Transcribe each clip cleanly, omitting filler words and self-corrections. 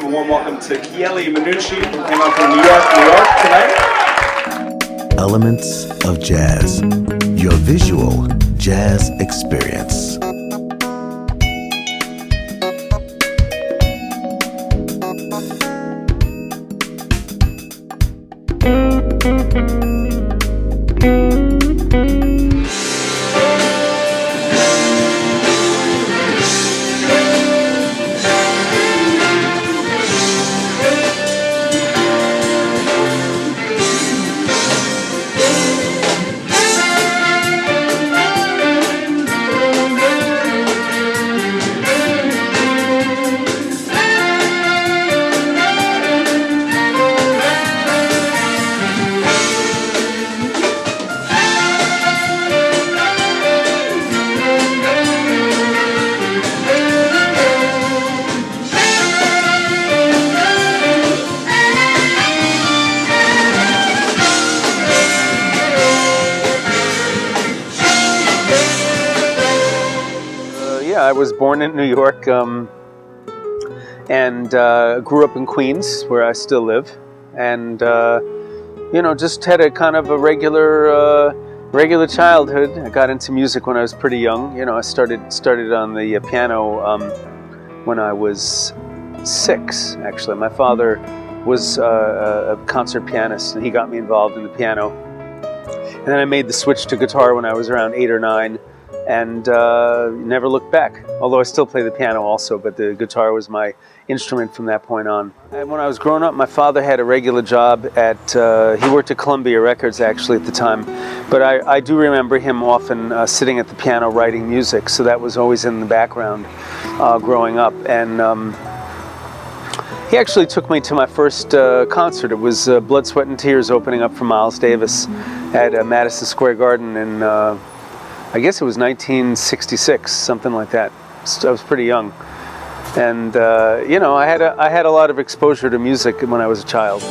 a warm welcome to Chieli Minucci, who came out from New York tonight. Elements of Jazz, your visual jazz experience. I was born in New York and grew up in Queens, where I still live, and just had a kind of a regular childhood. I got into music when I was pretty young. I started on the piano when I was 6. Actually, my father was a concert pianist, and he got me involved in the piano. And then I made the switch to guitar when I was around 8 or 9. And never looked back, although I still play the piano also, but the guitar was my instrument from that point on. And when I was growing up, my father had a regular job he worked at Columbia Records actually at the time, but I do remember him often sitting at the piano writing music, so that was always in the background growing up. And he actually took me to my first concert. It was Blood, Sweat and Tears opening up for Miles Davis at Madison Square Garden in I guess it was 1966, something like that. I was pretty young, and I had a lot of exposure to music when I was a child.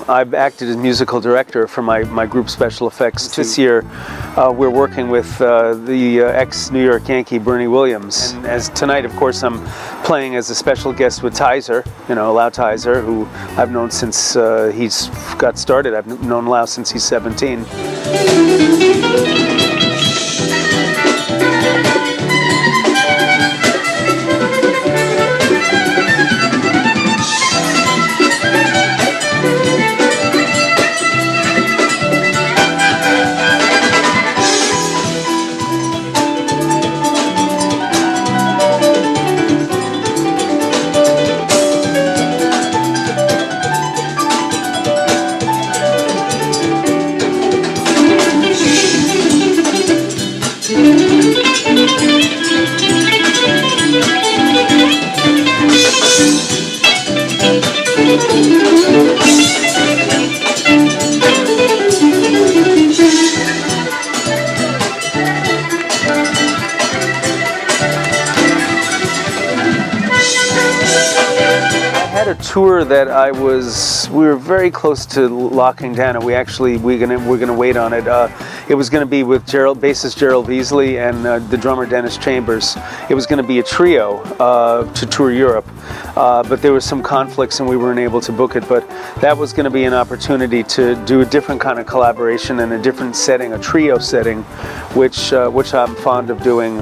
I've acted as musical director for my group Special Effects. This year we're working with the ex-New York Yankee Bernie Williams. And as tonight, of course, I'm playing as a special guest with Tizer, Lao Tizer, who I've known since he's got started. I've known Lao since he's 17. tour that we were very close to locking down, and we're gonna wait on it. It was gonna be with bassist Gerald Beasley and the drummer Dennis Chambers. It was gonna be a trio to tour Europe, but there were some conflicts and we weren't able to book it. But that was gonna be an opportunity to do a different kind of collaboration in a different setting, a trio setting, which I'm fond of doing.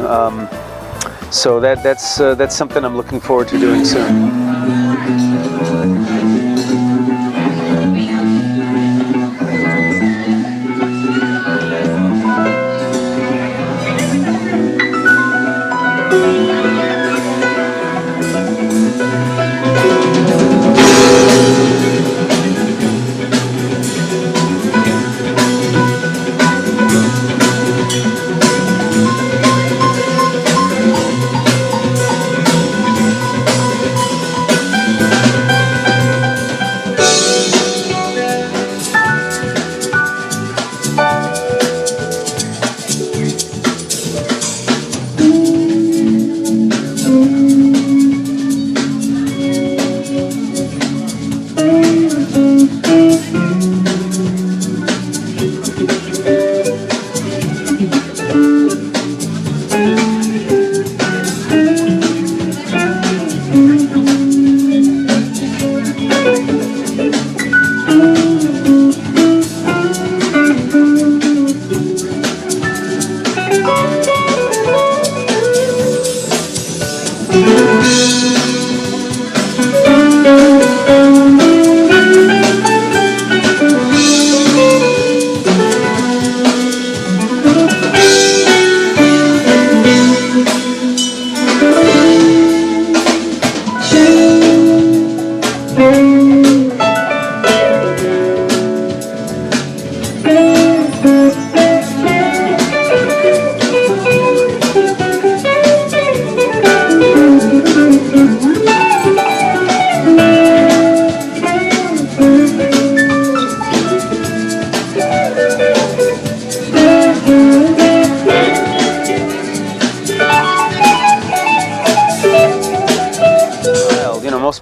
So that's something I'm looking forward to doing soon.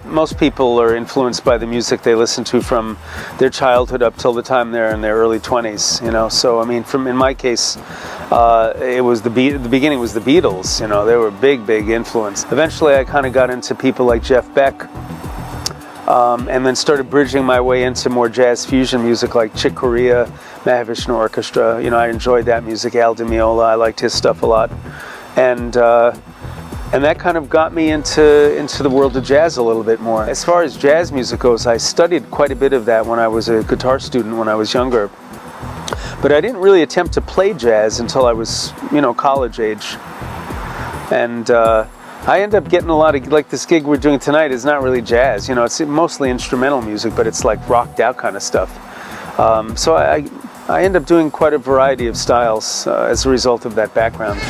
Most people are influenced by the music they listen to from their childhood up till the time they're in their early 20s, you know. So I mean, in my case, it was the beginning was the Beatles, you know. They were a big influence. Eventually I kind of got into people like Jeff Beck, and then started bridging my way into more jazz fusion music like Chick Corea, Mahavishnu Orchestra. You know, I enjoyed that music. Al Di Meola, I liked his stuff a lot, and that kind of got me into the world of jazz a little bit more. As far as jazz music goes, I studied quite a bit of that when I was a guitar student when I was younger. But I didn't really attempt to play jazz until I was, you know, college age. And I ended up getting a lot of, like this gig we're doing tonight is not really jazz, you know, it's mostly instrumental music, but it's like rocked out kind of stuff. So I end up doing quite a variety of styles as a result of that background.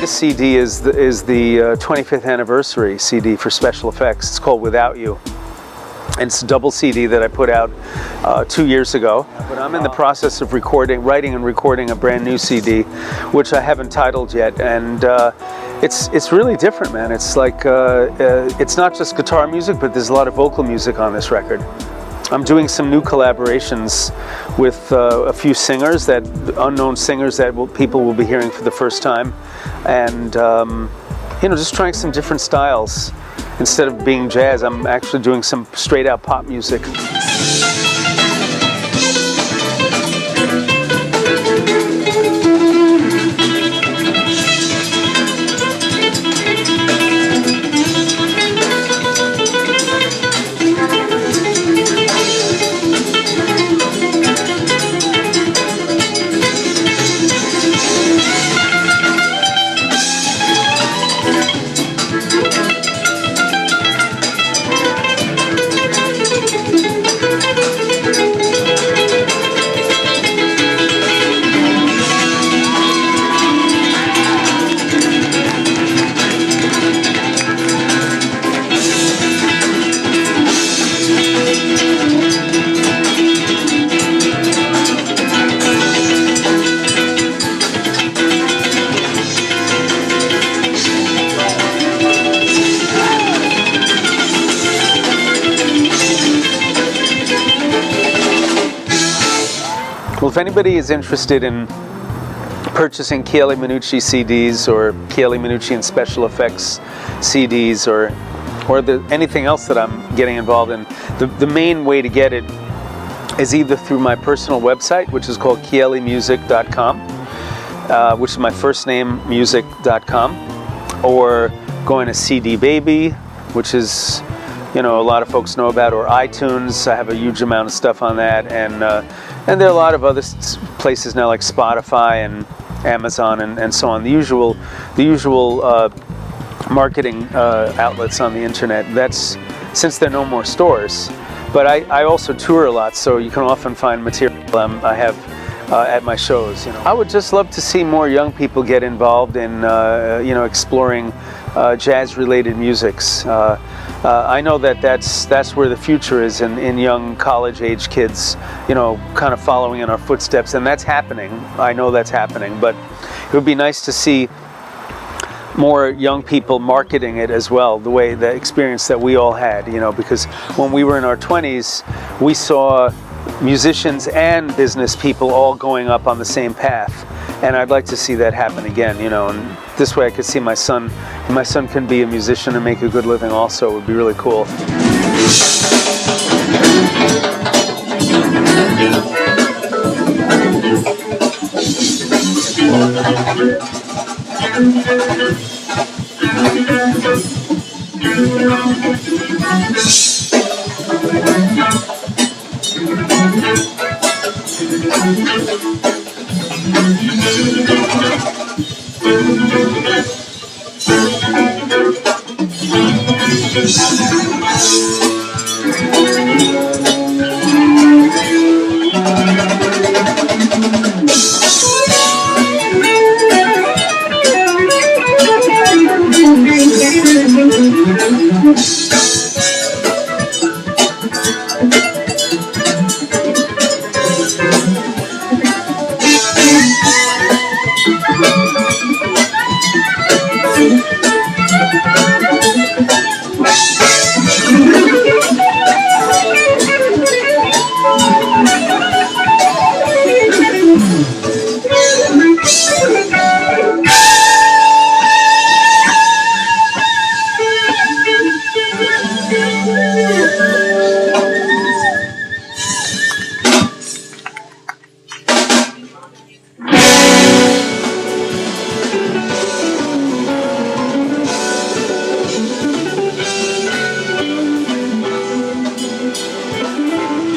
CD is the 25th anniversary CD for special effects. It's called Without You. And it's a double CD that I put out 2 years ago. But I'm in the process of writing and recording a brand new CD, which I haven't titled yet. And it's really different, man. It's like, it's not just guitar music, but there's a lot of vocal music on this record. I'm doing some new collaborations with a few singers, unknown singers that people will be hearing for the first time. And, you know, just trying some different styles. Instead of being jazz, I'm actually doing some straight out pop music. Well, if anybody is interested in purchasing Chieli Minucci CDs or Chieli Minucci and special effects CDs or anything else that I'm getting involved in, the main way to get it is either through my personal website, which is called chielimusic.com, which is my first name, music.com, or going to CD Baby, which is, you know, a lot of folks know about, or iTunes. I have a huge amount of stuff on that, and there are a lot of other places now like Spotify and Amazon and so on. The usual marketing outlets on the internet. That's since there are no more stores. But I also tour a lot, so you can often find material I have at my shows. You know, I would just love to see more young people get involved in you know, exploring jazz-related musics. I know that's where the future is in young college-age kids, you know, kind of following in our footsteps, and that's happening. I know that's happening, but it would be nice to see more young people marketing it as well, the experience that we all had, you know, because when we were in our 20s, we saw musicians and business people all going up on the same path. And I'd like to see that happen again, you know, and this way I could see my son can be a musician and make a good living also. It would be really cool.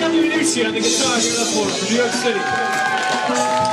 Chieli Minucci on the guitar here in New York City.